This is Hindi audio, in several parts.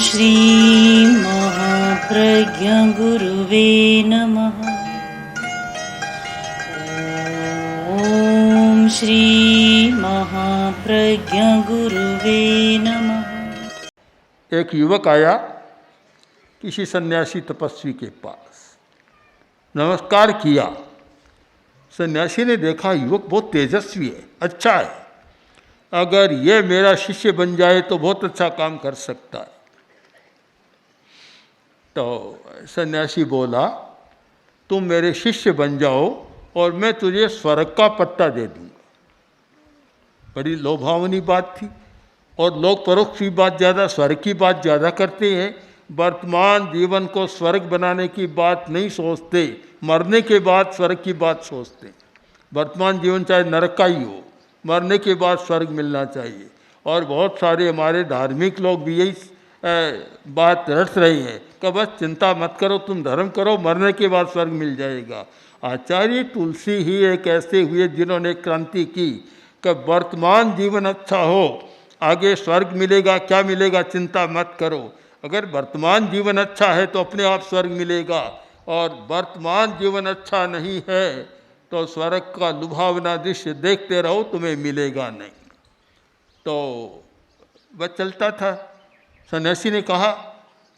श्री महाप्रज्ञ गुरुवे नमः। ओम श्री महाप्रज्ञ गुरुवे नमः। एक युवक आया किसी सन्यासी तपस्वी के पास, नमस्कार किया। सन्यासी ने देखा युवक बहुत तेजस्वी है, अच्छा है, अगर ये मेरा शिष्य बन जाए तो बहुत अच्छा काम कर सकता है। तो सन्यासी बोला, तुम मेरे शिष्य बन जाओ और मैं तुझे स्वर्ग का पट्टा दे दूंगा। बड़ी लोभावनी बात थी, और लोग परोक्ष की बात ज़्यादा, स्वर्ग की बात ज़्यादा करते हैं। वर्तमान जीवन को स्वर्ग बनाने की बात नहीं सोचते, मरने के बाद स्वर्ग की बात सोचते। वर्तमान जीवन चाहे नरक का ही हो, मरने के बाद स्वर्ग मिलना चाहिए। और बहुत सारे हमारे धार्मिक लोग भी यही बात रट रहे हैं कि बस चिंता मत करो, तुम धर्म करो, मरने के बाद स्वर्ग मिल जाएगा। आचार्य तुलसी ही एक ऐसे हुए जिन्होंने क्रांति की कि वर्तमान जीवन अच्छा हो, आगे स्वर्ग मिलेगा, क्या मिलेगा चिंता मत करो। अगर वर्तमान जीवन अच्छा है तो अपने आप स्वर्ग मिलेगा, और वर्तमान जीवन अच्छा नहीं है तो स्वर्ग का लुभावना दृश्य देखते रहो, तुम्हें मिलेगा नहीं। तो वह चलता था। सन्यासी ने कहा,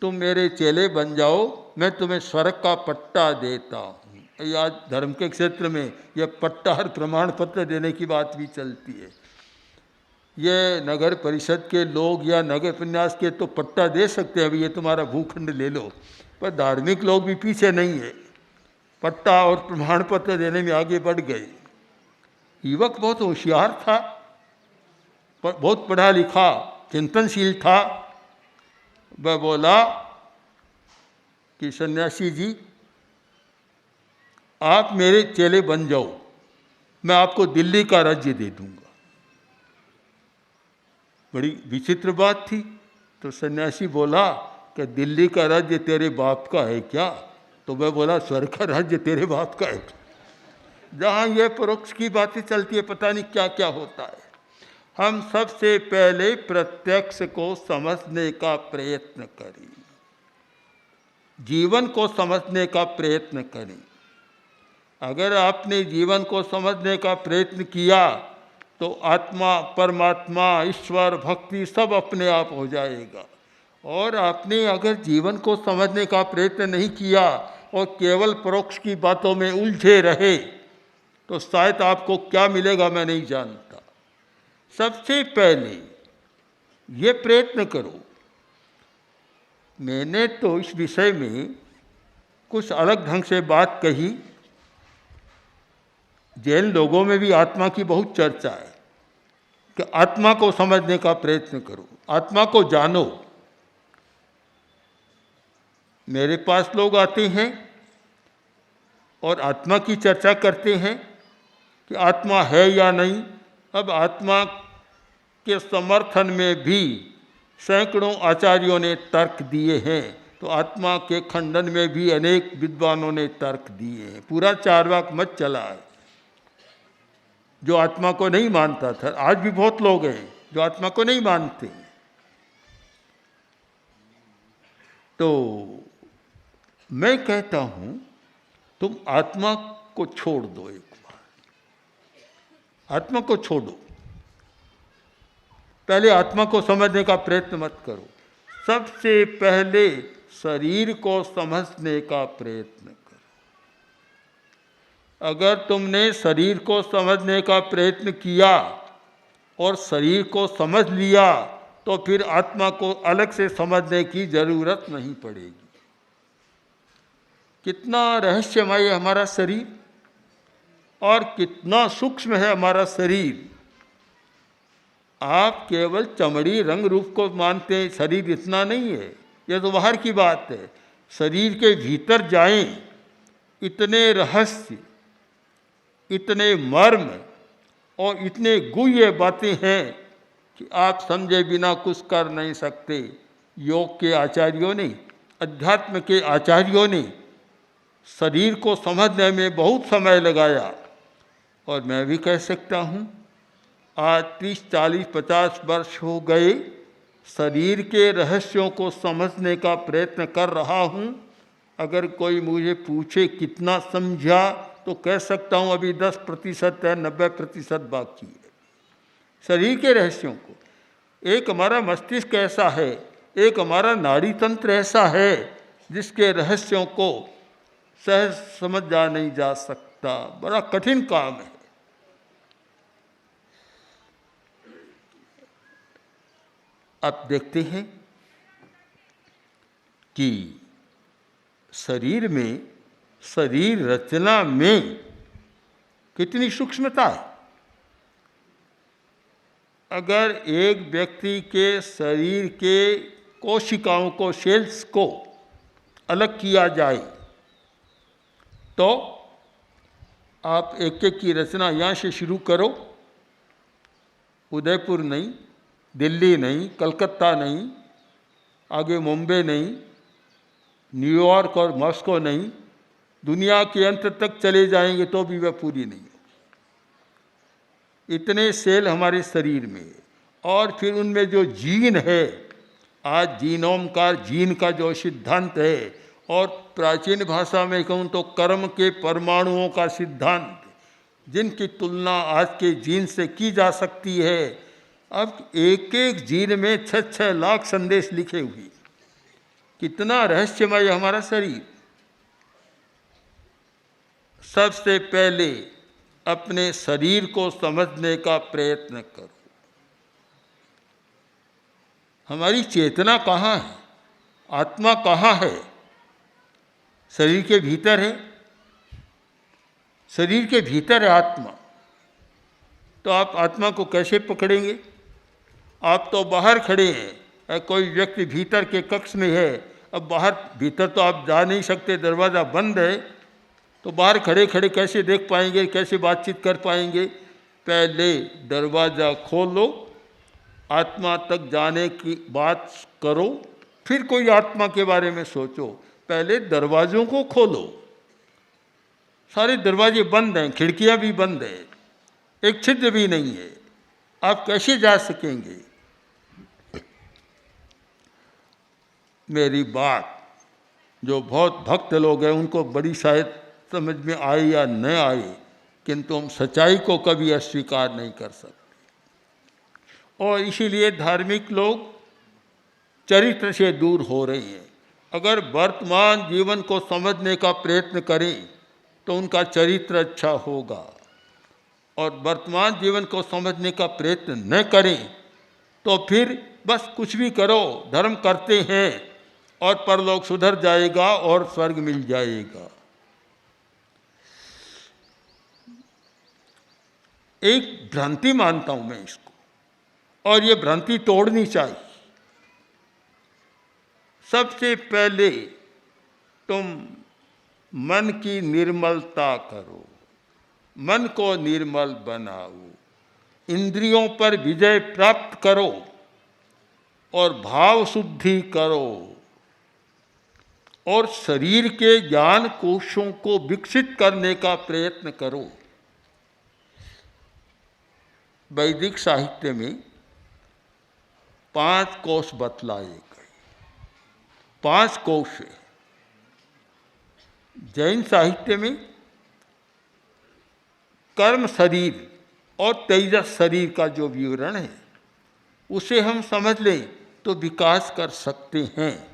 तुम मेरे चेले बन जाओ, मैं तुम्हें स्वर्ग का पट्टा देता हूँ। ये आज धर्म के क्षेत्र में यह पट्टा हर प्रमाण पत्र देने की बात भी चलती है। ये नगर परिषद के लोग या नगर उपन्यास के तो पट्टा दे सकते हैं, अभी ये तुम्हारा भूखंड ले लो, पर धार्मिक लोग भी पीछे नहीं है, पट्टा और प्रमाण पत्र देने में आगे बढ़ गए। युवक बहुत होशियार था, बहुत पढ़ा लिखा, चिंतनशील था। वह बोला कि सन्यासी जी, आप मेरे चेले बन जाओ, मैं आपको दिल्ली का राज्य दे दूंगा। बड़ी विचित्र बात थी। तो सन्यासी बोला कि दिल्ली का राज्य तेरे बाप का है क्या? तो मैं बोला, स्वर्ग का राज्य तेरे बाप का है। जहाँ ये परोक्ष की बातें चलती है, पता नहीं क्या क्या होता है। हम सबसे पहले प्रत्यक्ष को समझने का प्रयत्न करें, जीवन को समझने का प्रयत्न करें। अगर आपने जीवन को समझने का प्रयत्न किया तो आत्मा, परमात्मा, ईश्वर, भक्ति सब अपने आप हो जाएगा। और आपने अगर जीवन को समझने का प्रयत्न नहीं किया और केवल परोक्ष की बातों में उलझे रहे तो शायद आपको क्या मिलेगा मैं नहीं जानता। सबसे पहले ये प्रयत्न करो। मैंने तो इस विषय में कुछ अलग ढंग से बात कही। जैन लोगों में भी आत्मा की बहुत चर्चा है कि आत्मा को समझने का प्रयत्न करो, आत्मा को जानो। मेरे पास लोग आते हैं और आत्मा की चर्चा करते हैं कि आत्मा है या नहीं। अब आत्मा के समर्थन में भी सैकड़ों आचार्यों ने तर्क दिए हैं, तो आत्मा के खंडन में भी अनेक विद्वानों ने तर्क दिए हैं। पूरा चार्वाक मत चला है जो आत्मा को नहीं मानता था। आज भी बहुत लोग हैं जो आत्मा को नहीं मानते। तो मैं कहता हूं, तुम आत्मा को छोड़ दो, एक बार आत्मा को छोड़ो। पहले आत्मा को समझने का प्रयत्न मत करो, सबसे पहले शरीर को समझने का प्रयत्न करो। अगर तुमने शरीर को समझने का प्रयत्न किया और शरीर को समझ लिया तो फिर आत्मा को अलग से समझने की जरूरत नहीं पड़ेगी। कितना रहस्यमय है हमारा शरीर और कितना सूक्ष्म है हमारा शरीर। आप केवल चमड़ी रंग रूप को मानते हैं, शरीर इतना नहीं है, यह तो बाहर की बात है। शरीर के भीतर जाएं, इतने रहस्य, इतने मर्म और इतने गुह्य बातें हैं कि आप समझे बिना कुछ कर नहीं सकते। योग के आचार्यों ने, अध्यात्म के आचार्यों ने शरीर को समझने में बहुत समय लगाया। और मैं भी कह सकता हूँ, आज 30, 40, 50 वर्ष हो गए शरीर के रहस्यों को समझने का प्रयत्न कर रहा हूँ। अगर कोई मुझे पूछे कितना समझा, तो कह सकता हूँ अभी 10% है, 90% बाकी है। शरीर के रहस्यों को, एक हमारा मस्तिष्क ऐसा है, एक हमारा नाड़ी तंत्र ऐसा है जिसके रहस्यों को सहज समझ जा नहीं जा सकता। बड़ा कठिन काम है। आप देखते हैं कि शरीर में, शरीर रचना में कितनी सूक्ष्मता है। अगर एक व्यक्ति के शरीर के कोशिकाओं को, सेल्स को अलग किया जाए, तो आप एक एक की रचना यहाँ से शुरू करो। उदयपुर नहीं, दिल्ली नहीं, कलकत्ता नहीं, आगे मुंबई नहीं, न्यूयॉर्क और मॉस्को नहीं, दुनिया के अंत तक चले जाएंगे तो भी वह पूरी नहीं। इतने सेल हमारे शरीर में, और फिर उनमें जो जीन है, आज जीनोम का, जीन का जो सिद्धांत है, और प्राचीन भाषा में कहूँ तो कर्म के परमाणुओं का सिद्धांत, जिनकी तुलना आज के जीन से की जा सकती है। अब एक एक जीन में 6-6 लाख संदेश लिखे हुए। कितना रहस्यमय हमारा शरीर। सबसे पहले अपने शरीर को समझने का प्रयत्न करो। हमारी चेतना कहाँ है? आत्मा कहाँ है? शरीर के भीतर है। शरीर के भीतर है आत्मा। तो आप आत्मा को कैसे पकड़ेंगे? आप तो बाहर खड़े हैं, कोई व्यक्ति भीतर के कक्ष में है। अब बाहर, भीतर तो आप जा नहीं सकते, दरवाज़ा बंद है, तो बाहर खड़े खड़े कैसे देख पाएंगे, कैसे बातचीत कर पाएंगे? पहले दरवाज़ा खोलो, आत्मा तक जाने की बात करो, फिर कोई आत्मा के बारे में सोचो। पहले दरवाज़ों को खोलो। सारे दरवाजे बंद हैं, खिड़कियां भी बंद हैं, एक छिद्र भी नहीं है। आप कैसे जा सकेंगे? मेरी बात जो बहुत भक्त लोग हैं उनको बड़ी शायद समझ में आए या न आए, किंतु हम सच्चाई को कभी अस्वीकार नहीं कर सकते। और इसीलिए धार्मिक लोग चरित्र से दूर हो रहे हैं। अगर वर्तमान जीवन को समझने का प्रयत्न करें तो उनका चरित्र अच्छा होगा, और वर्तमान जीवन को समझने का प्रयत्न न करें तो फिर बस कुछ भी करो, धर्म करते हैं और परलोक सुधर जाएगा और स्वर्ग मिल जाएगा। एक भ्रांति मानता हूं मैं इसको, और ये भ्रांति तोड़नी चाहिए। सबसे पहले तुम मन की निर्मलता करो, मन को निर्मल बनाओ, इंद्रियों पर विजय प्राप्त करो और भाव शुद्धि करो, और शरीर के ज्ञान कोशों को विकसित करने का प्रयत्न करो। वैदिक साहित्य में 5 कोश बतलाए गए, 5 कोश है। जैन साहित्य में कर्म शरीर और तेजस शरीर का जो विवरण है, उसे हम समझ लें तो विकास कर सकते हैं।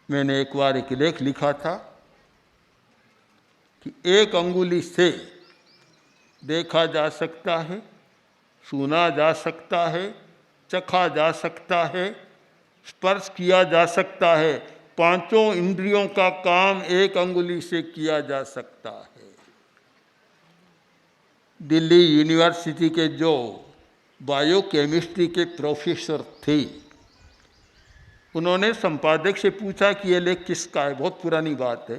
मैंने एक बार एक लेख लिखा था कि एक अंगुली से देखा जा सकता है, सुना जा सकता है, चखा जा सकता है, स्पर्श किया जा सकता है। 5 इंद्रियों का काम एक अंगुली से किया जा सकता है। दिल्ली यूनिवर्सिटी के जो बायोकेमिस्ट्री के प्रोफेसर थे, उन्होंने संपादक से पूछा कि ये लेख किसका है, बहुत पुरानी बात है,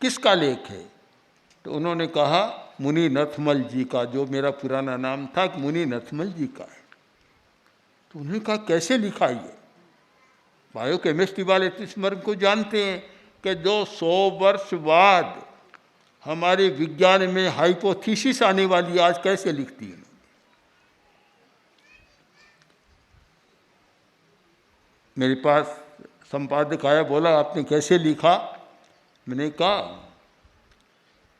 किसका लेख है? तो उन्होंने कहा मुनि नथमल जी का, जो मेरा पुराना नाम था, मुनि नथमल जी का है। तो उन्होंने कहा कैसे लिखा ये? बायोकेमिस्ट्री वाले इस मर्म को जानते हैं कि जो 100 वर्ष बाद हमारे विज्ञान में हाइपोथेसिस आने वाली, आज कैसे लिखती है। मेरे पास संपादक आया, बोला आपने कैसे लिखा? मैंने कहा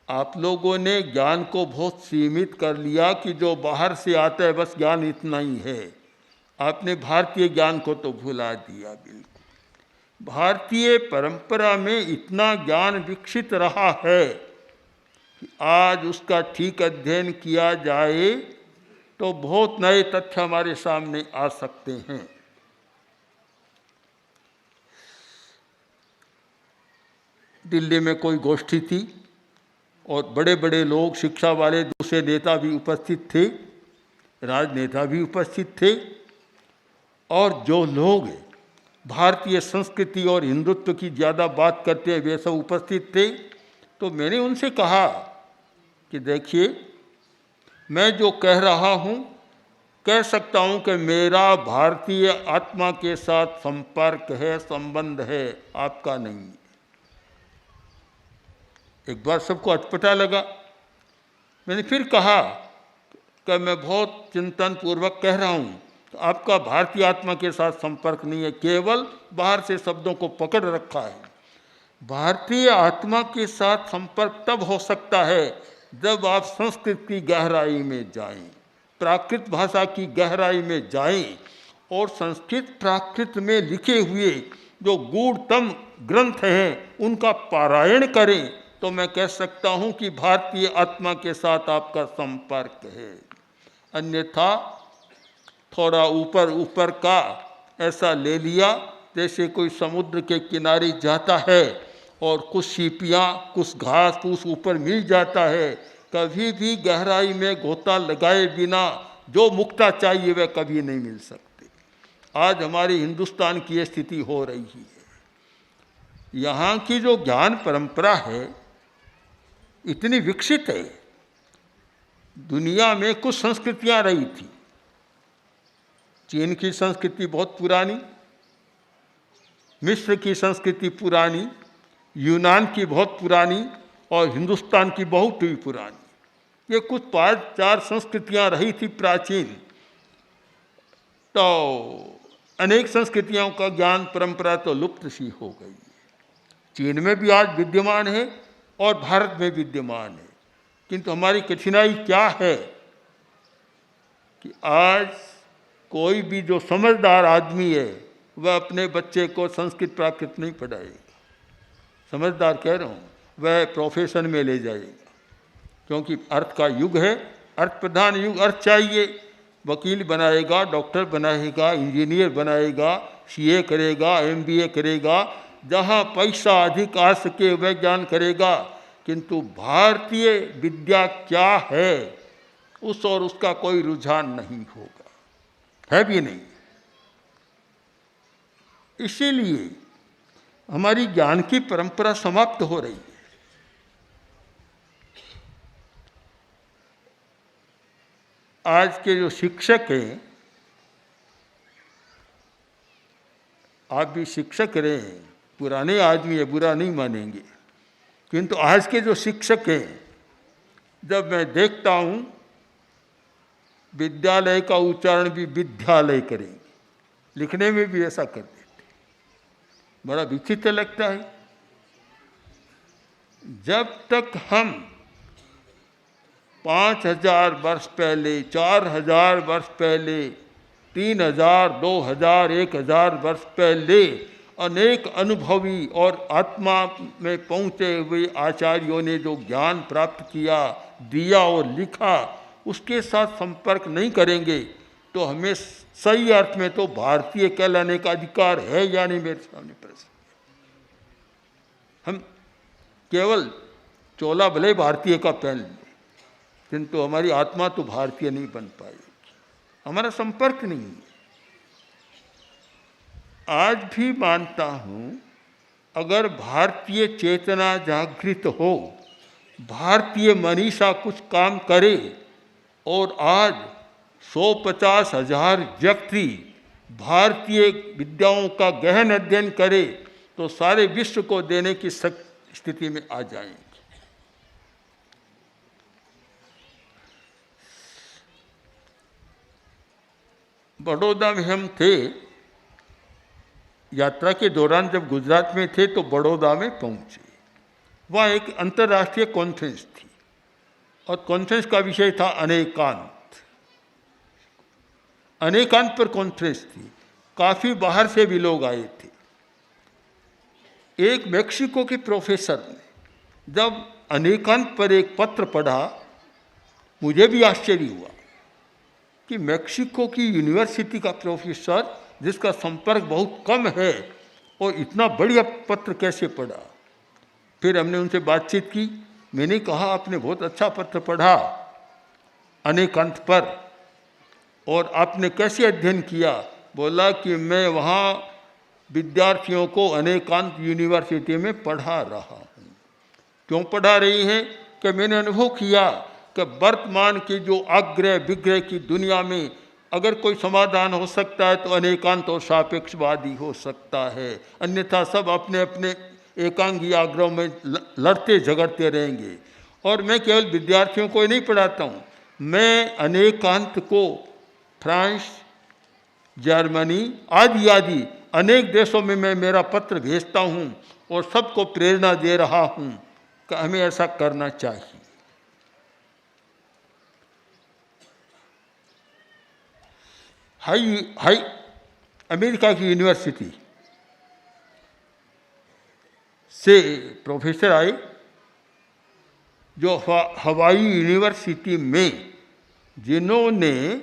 आप लोगों ने ज्ञान को बहुत सीमित कर लिया कि जो बाहर से आता है बस ज्ञान इतना ही है। आपने भारतीय ज्ञान को तो भुला दिया बिल्कुल। भारतीय परंपरा में इतना ज्ञान विकसित रहा है कि आज उसका ठीक अध्ययन किया जाए तो बहुत नए तथ्य हमारे सामने आ सकते हैं। दिल्ली में कोई गोष्ठी थी और बड़े बड़े लोग, शिक्षा वाले, दूसरे नेता भी उपस्थित थे, राजनेता भी उपस्थित थे, और जो लोग भारतीय संस्कृति और हिंदुत्व की ज़्यादा बात करते हैं वे सब उपस्थित थे। तो मैंने उनसे कहा कि देखिए, मैं जो कह रहा हूँ कह सकता हूँ कि मेरा भारतीय आत्मा के साथ संपर्क है, संबंध है, आपका नहीं। एक बार सबको अटपटा लगा। मैंने फिर कहा कि मैं बहुत चिंतन पूर्वक कह रहा हूँ, तो आपका भारतीय आत्मा के साथ संपर्क नहीं है, केवल बाहर से शब्दों को पकड़ रखा है। भारतीय आत्मा के साथ संपर्क तब हो सकता है जब आप संस्कृत की गहराई में जाएं, प्राकृत भाषा की गहराई में जाएं और संस्कृत प्राकृत में लिखे हुए जो गूढ़तम ग्रंथ हैं उनका पारायण करें, तो मैं कह सकता हूं कि भारतीय आत्मा के साथ आपका संपर्क है। अन्यथा थोड़ा ऊपर ऊपर का ऐसा ले लिया जैसे कोई समुद्र के किनारे जाता है और कुछ सीपियाँ, कुछ घास फूस ऊपर मिल जाता है। कभी भी गहराई में गोता लगाए बिना जो मुक्ता चाहिए वह कभी नहीं मिल सकते। आज हमारे हिंदुस्तान की ये स्थिति हो रही है। यहाँ की जो ज्ञान परंपरा है इतनी विकसित है। दुनिया में कुछ संस्कृतियाँ रही थी। चीन की संस्कृति बहुत पुरानी, मिस्र की संस्कृति पुरानी, यूनान की बहुत पुरानी और हिंदुस्तान की बहुत ही पुरानी। ये कुछ 5-4 संस्कृतियाँ रही थी प्राचीन। तो अनेक संस्कृतियों का ज्ञान परंपरा तो लुप्त सी हो गई है। चीन में भी आज विद्यमान है और भारत में विद्यमान है, किंतु हमारी कठिनाई क्या है कि आज कोई भी जो समझदार आदमी है वह अपने बच्चे को संस्कृत प्राकृत नहीं पढ़ाएगा। समझदार कह रहा हूँ, वह प्रोफेशन में ले जाएगा, क्योंकि अर्थ का युग है, अर्थ प्रधान युग। अर्थ चाहिए, वकील बनाएगा, डॉक्टर बनाएगा, इंजीनियर बनाएगा, सीए करेगा, एमबीए करेगा, जहाँ पैसा अधिक आ सके वह ज्ञान करेगा। किंतु भारतीय विद्या क्या है उस और उसका कोई रुझान नहीं होगा, है भी नहीं। इसीलिए हमारी ज्ञान की परंपरा समाप्त हो रही है। आज के जो शिक्षक हैं, आप भी शिक्षक रहे हैं, पुराने आदमी है, बुरा नहीं मानेंगे, किंतु आज के जो शिक्षक हैं, जब मैं देखता हूँ विद्यालय का उच्चारण भी विद्यालय करेंगे, लिखने में भी ऐसा कर देते, बड़ा विचित्र लगता है। जब तक हम 5000 वर्ष पहले, 4000 वर्ष पहले, 3000, 2000, 1000 वर्ष पहले अनेक अनुभवी और आत्मा में पहुँचे हुए आचार्यों ने जो ज्ञान प्राप्त किया, दिया और लिखा, उसके साथ संपर्क नहीं करेंगे तो हमें सही अर्थ में तो भारतीय कहलाने का अधिकार है या नहीं, मेरे सामने प्रश्न। हम केवल चोला भले भारतीय का पहन लें, किंतु हमारी आत्मा तो भारतीय नहीं बन पाएगी, हमारा संपर्क नहीं है। आज भी मानता हूँ अगर भारतीय चेतना जागृत हो, भारतीय मनीषा कुछ काम करे और आज 150 हजार व्यक्ति भारतीय विद्याओं का गहन अध्ययन करे तो सारे विश्व को देने की स्थिति में आ जाएंगे। बड़ौदा में हम थे यात्रा के दौरान जब गुजरात में थे तो बड़ौदा में पहुंचे। वहाँ एक अंतर्राष्ट्रीय कॉन्फ्रेंस थी और कॉन्फ्रेंस का विषय था अनेकांत। अनेकांत पर कॉन्फ्रेंस थी, काफ़ी बाहर से भी लोग आए थे। एक मेक्सिको के प्रोफेसर ने जब अनेकांत पर एक पत्र पढ़ा, मुझे भी आश्चर्य हुआ कि मेक्सिको की यूनिवर्सिटी का प्रोफेसर जिसका संपर्क बहुत कम है और इतना बढ़िया पत्र कैसे पढ़ा। फिर हमने उनसे बातचीत की। मैंने कहा आपने बहुत अच्छा पत्र पढ़ा अनेकांत पर, और आपने कैसे अध्ययन किया। बोला कि मैं वहाँ विद्यार्थियों को अनेकांत यूनिवर्सिटी में पढ़ा रहा हूँ। क्यों पढ़ा रही हैं कि मैंने अनुभव किया कि वर्तमान की जो आग्रह विग्रह की दुनिया में अगर कोई समाधान हो सकता है तो अनेकांत और सापेक्षवादी हो सकता है, अन्यथा सब अपने अपने एकांगी आग्रह में लड़ते झगड़ते रहेंगे। और मैं केवल विद्यार्थियों को ही नहीं पढ़ाता हूँ, मैं अनेकांत को फ्रांस, जर्मनी आदि अनेक देशों में मैं मेरा पत्र भेजता हूँ और सबको प्रेरणा दे रहा हूँ कि हमें ऐसा करना चाहिए। हाई अमेरिका की यूनिवर्सिटी से प्रोफेसर आए जो हवाई यूनिवर्सिटी में, जिन्होंने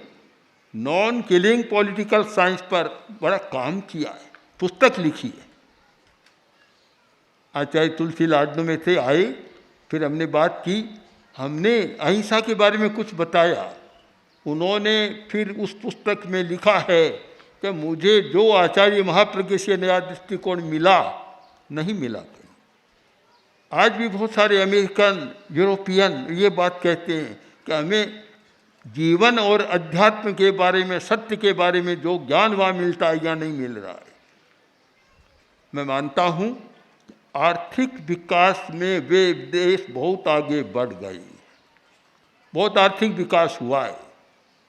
नॉन किलिंग पॉलिटिकल साइंस पर बड़ा काम किया है, पुस्तक लिखी है। आचार्य तुलसी लाडनू में थे, आए, फिर हमने बात की, हमने अहिंसा के बारे में कुछ बताया। उन्होंने फिर उस पुस्तक में लिखा है कि मुझे जो आचार्य महाप्रज्ञ से नया दृष्टिकोण मिला नहीं मिला कहीं। आज भी बहुत सारे अमेरिकन, यूरोपियन ये बात कहते हैं कि हमें जीवन और अध्यात्म के बारे में, सत्य के बारे में जो ज्ञान वहाँ मिलता है या नहीं मिल रहा है। मैं मानता हूँ आर्थिक विकास में वे देश बहुत आगे बढ़ गए, बहुत आर्थिक विकास हुआ है।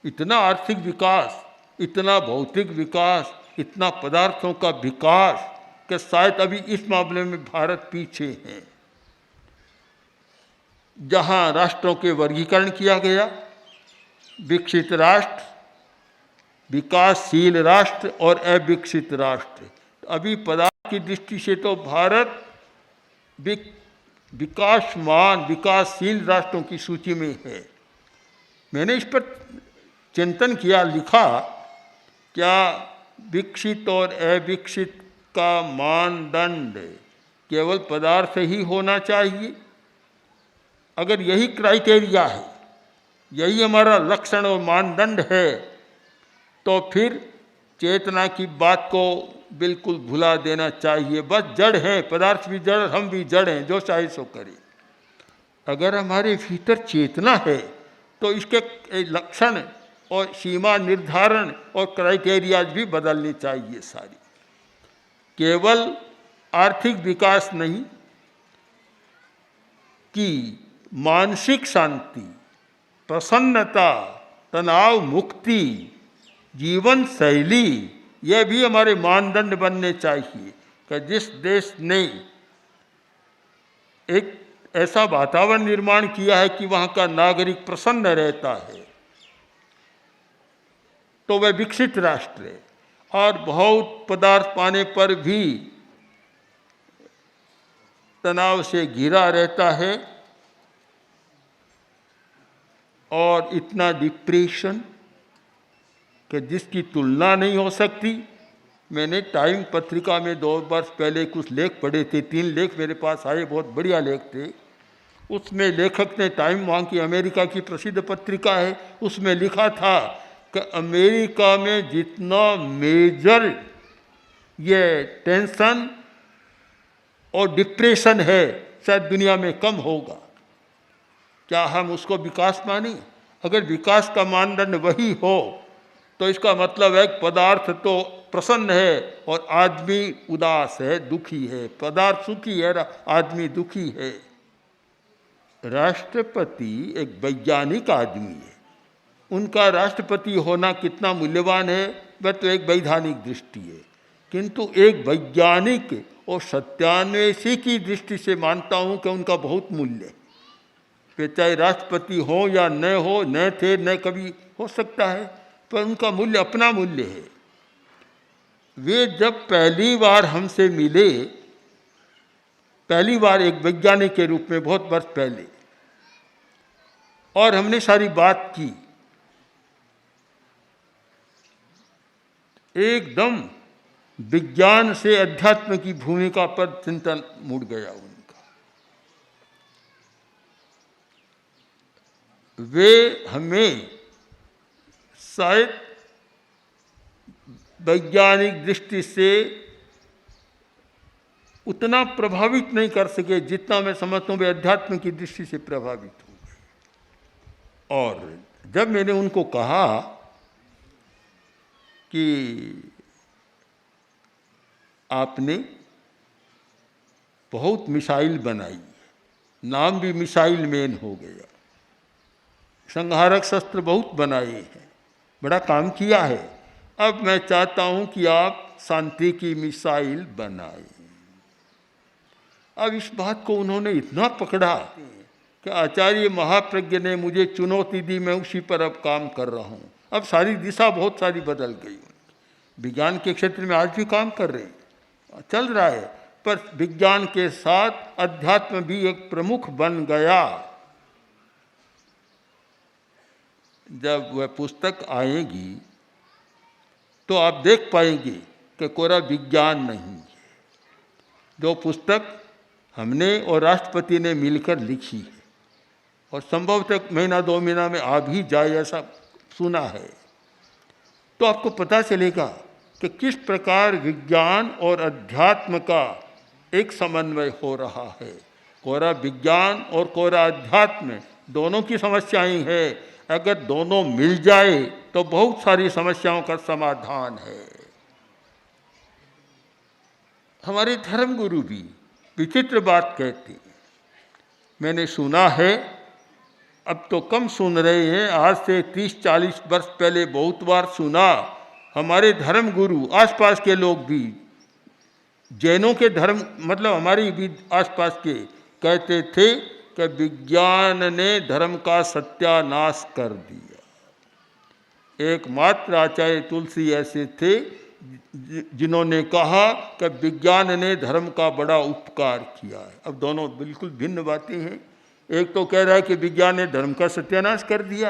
इतना आर्थिक विकास, इतना भौतिक विकास, इतना पदार्थों का विकास कि शायद अभी इस मामले में भारत पीछे है। जहाँ राष्ट्रों के वर्गीकरण किया गया, विकसित राष्ट्र, विकासशील राष्ट्र और अविकसित राष्ट्र, अभी पदार्थ की दृष्टि से तो भारत विकासमान, विकासशील राष्ट्रों की सूची में है। मैंने इस पर चिंतन किया, लिखा, क्या विकसित और अविकसित का मानदंड केवल पदार्थ ही होना चाहिए? अगर यही क्राइटेरिया है, यही हमारा लक्षण और मानदंड है, तो फिर चेतना की बात को बिल्कुल भुला देना चाहिए। बस जड़ है, पदार्थ भी जड़, हम भी जड़ हैं, जो चाहे सो करे। अगर हमारे भीतर चेतना है तो इसके लक्षण और सीमा निर्धारण और क्राइटेरियाज भी बदलने चाहिए सारी। केवल आर्थिक विकास नहीं कि मानसिक शांति, प्रसन्नता, तनाव मुक्ति, जीवन शैली, यह भी हमारे मानदंड बनने चाहिए कि जिस देश ने एक ऐसा वातावरण निर्माण किया है कि वहाँ का नागरिक प्रसन्न रहता है, तो वह विकसित राष्ट्र है। और बहुत पदार्थ पाने पर भी तनाव से घिरा रहता है और इतना डिप्रेशन कि जिसकी तुलना नहीं हो सकती। मैंने टाइम पत्रिका में 2 वर्ष पहले कुछ लेख पढ़े थे, 3 लेख मेरे पास आए, बहुत बढ़िया लेख थे। उसमें लेखक ने, टाइम वहाँ की अमेरिका की प्रसिद्ध पत्रिका है, उसमें लिखा था कि अमेरिका में जितना मेजर ये टेंशन और डिप्रेशन है शायद दुनिया में कम होगा। क्या हम उसको विकास माने? अगर विकास का मानदंड वही हो तो इसका मतलब है कि पदार्थ तो प्रसन्न है और आदमी उदास है, दुखी है। पदार्थ सुखी है, आदमी दुखी है। राष्ट्रपति एक वैज्ञानिक आदमी है, उनका राष्ट्रपति होना कितना मूल्यवान है वह तो एक वैधानिक दृष्टि है किंतु एक वैज्ञानिक और सत्यान्वेषी की दृष्टि से मानता हूँ कि उनका बहुत मूल्य है। वे चाहे राष्ट्रपति हो या न हो, न थे न कभी हो सकता है, पर उनका मूल्य अपना मूल्य है। वे जब पहली बार हमसे मिले, पहली बार एक वैज्ञानिक के रूप में बहुत वर्ष पहले, और हमने सारी बात की, एकदम विज्ञान से अध्यात्म की भूमिका पर चिंतन मुड़ गया उनका। वे हमें शायद वैज्ञानिक दृष्टि से उतना प्रभावित नहीं कर सके जितना मैं समझता हूँ वे अध्यात्म की दृष्टि से प्रभावित हो गए। और जब मैंने उनको कहा कि आपने बहुत मिसाइल बनाई, नाम भी मिसाइल मैन हो गया, संहारक शस्त्र बहुत बनाए हैं, बड़ा काम किया है, अब मैं चाहता हूं कि आप शांति की मिसाइल बनाएं। अब इस बात को उन्होंने इतना पकड़ा कि आचार्य महाप्रज्ञ ने मुझे चुनौती दी, मैं उसी पर अब काम कर रहा हूं। अब सारी दिशा बहुत सारी बदल गई। विज्ञान के क्षेत्र में आज भी काम कर रहे हैं, चल रहा है, पर विज्ञान के साथ अध्यात्म भी एक प्रमुख बन गया। जब वह पुस्तक आएगी तो आप देख पाएंगे कि कोरा विज्ञान नहीं है। जो पुस्तक हमने और राष्ट्रपति ने मिलकर लिखी है, और संभवतः महीना 2 महीना में आ भी जाए ऐसा सुना है, तो आपको पता चलेगा कि किस प्रकार विज्ञान और अध्यात्म का एक समन्वय हो रहा है। कोरा विज्ञान और कोरा अध्यात्म दोनों की समस्याएं हैं, अगर दोनों मिल जाए तो बहुत सारी समस्याओं का समाधान है। हमारे धर्मगुरु भी विचित्र बात कहते हैं, मैंने सुना है, अब तो कम सुन रहे हैं, आज से 30-40 वर्ष पहले बहुत बार सुना। हमारे धर्मगुरु, आसपास के लोग भी, जैनों के धर्म मतलब हमारे भी आसपास के, कहते थे कि विज्ञान ने धर्म का सत्यानाश कर दिया। एकमात्र आचार्य तुलसी ऐसे थे जिन्होंने कहा कि विज्ञान ने धर्म का बड़ा उपकार किया है। अब दोनों बिल्कुल भिन्न बातें हैं। एक तो कह रहा है कि विज्ञान ने धर्म का सत्यानाश कर दिया,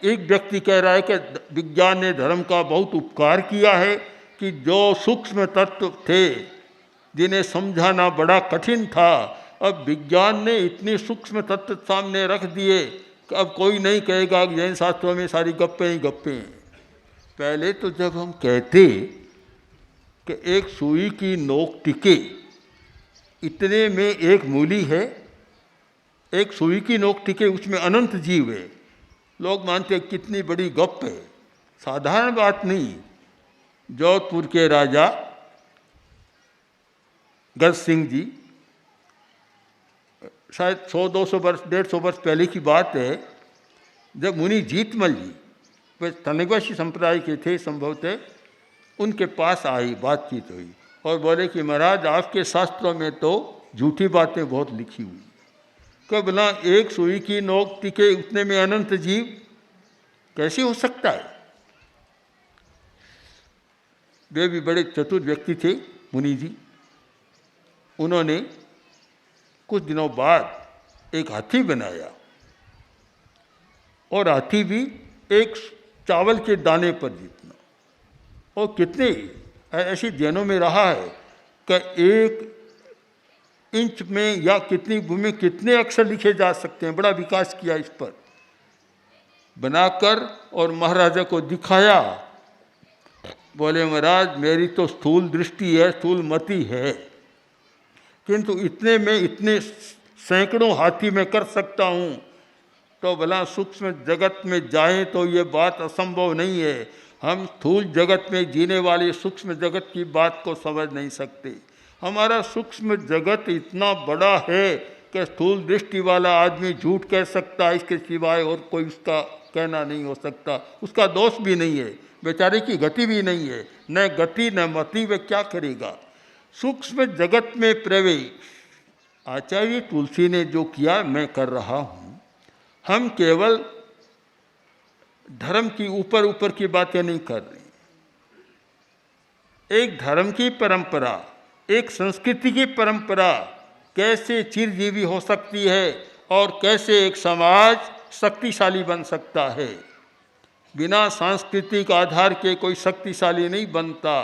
एक व्यक्ति कह रहा है कि विज्ञान ने धर्म का बहुत उपकार किया है, कि जो सूक्ष्म तत्व थे जिन्हें समझाना बड़ा कठिन था, अब विज्ञान ने इतने सूक्ष्म तत्व सामने रख दिए कि अब कोई नहीं कहेगा कि जैन शास्त्रों में सारी गप्पें ही गप्पें हैं। पहले तो जब हम कहते कि एक सुई की नोक टिके, इतने में एक मूली है, एक सुई की नोक टिके, उसमें अनंत जीव है, लोग मानते हैं कितनी बड़ी गप है, साधारण बात नहीं। जोधपुर के राजा गज सिंह जी, शायद 100-200 वर्ष 150 वर्ष पहले की बात है, जब मुनि जीतमल जी, वे तनिवासी संप्रदाय के थे संभवतः, उनके पास आई, बातचीत हुई और बोले कि महाराज आपके शास्त्रों में तो झूठी बातें बहुत लिखी हुई, कब बोला एक सुई की नोक टिके उतने में अनंत जीव, कैसे हो सकता है। वे भी बड़े चतुर व्यक्ति थे मुनि जी। उन्होंने कुछ दिनों बाद एक हाथी बनाया, और हाथी भी एक चावल के दाने पर जितना, और कितने ऐसी जैनों में रहा है कि 1 इंच में या कितनी भूमि में कितने अक्षर लिखे जा सकते हैं, बड़ा विकास किया इस पर बनाकर, और महाराजा को दिखाया। बोले महाराज मेरी तो स्थूल दृष्टि है, स्थूल मति है, किंतु इतने में इतने सैकड़ों हाथी में कर सकता हूँ, तो भला सूक्ष्म जगत में जाएं तो ये बात असंभव नहीं है। हम स्थूल जगत में जीने वाले सूक्ष्म जगत की बात को समझ नहीं सकते। हमारा सूक्ष्म जगत इतना बड़ा है कि स्थूल दृष्टि वाला आदमी झूठ कह सकता है, इसके सिवाय और कोई उसका कहना नहीं हो सकता। उसका दोष भी नहीं है, बेचारे की गति भी नहीं है, न गति न मति, वे क्या करेगा। सूक्ष्म जगत में प्रवेश, आचार्य तुलसी ने जो किया मैं कर रहा हूँ। हम केवल धर्म की ऊपर ऊपर की बातें नहीं कर रहे। एक धर्म की परंपरा, एक संस्कृति की परंपरा कैसे चिरजीवी हो सकती है और कैसे एक समाज शक्तिशाली बन सकता है। बिना सांस्कृतिक आधार के कोई शक्तिशाली नहीं बनता।